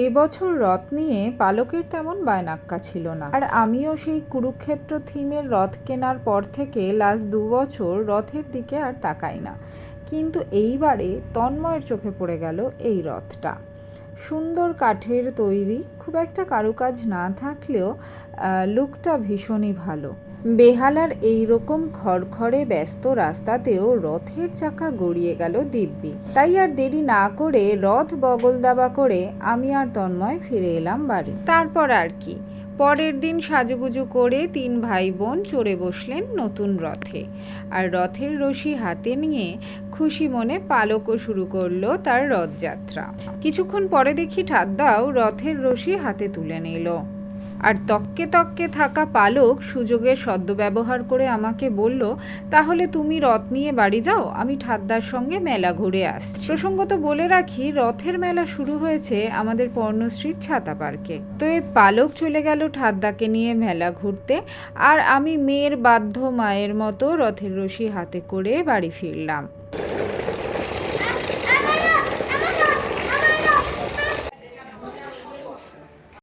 এবছর রথ নিয়ে পালকের তেমন বায়নাক্কা ছিল না, আর আমিও সেই কুরুক্ষেত্র থিমের রথ কেনার পর থেকে লাস্ট 2 বছর রথের দিকে আর তাকাই না। কিন্তু এইবারে তন্ময়ের চোখে পড়ে গেল এই রথটা। সুন্দর কাঠের তৈরি, খুব একটা কারুকাজ না থাকলেও লুকটা ভীষণই ভালো। বেহালার এই রকম খড়খড়ে ব্যস্ত রাস্তাতেও রথের চাকা গড়িয়ে গেল দিব্যি। তাই আর দেরি না করে রথ বগল দাবা করে আমি আর তন্ময় ফিরে এলাম বাড়ি। তারপর আর কি, পরের দিন সাজুগুজু করে 3 ভাই বোন চড়ে বসলেন নতুন রথে, আর রথের রশি হাতে নিয়ে খুশি মনে পালকও শুরু করলো তার রথযাত্রা। কিছুক্ষণ পরে দেখি ঠাদ্দাও রথের রশি হাতে তুলে নিল, আর তককে তককে থাকা পালক সুযোগের সদ্ব্যবহার করে আমাকে বলল, তাহলে তুমি রথ নিয়ে বাড়ি যাও, আমি ঠাদ্দার সঙ্গে মেলা ঘুরে আসছি। প্রসঙ্গত বলে রাখি, রথের মেলা শুরু হয়েছে আমাদের পর্ণশ্রীর ছাতা পার্কে। তো এই পালক চলে গেল ঠাদ্দাকে নিয়ে মেলা ঘুরতে, আর আমি মেয়ের বাধ্য মায়ের মতো রথের রশি হাতে করে বাড়ি ফিরলাম।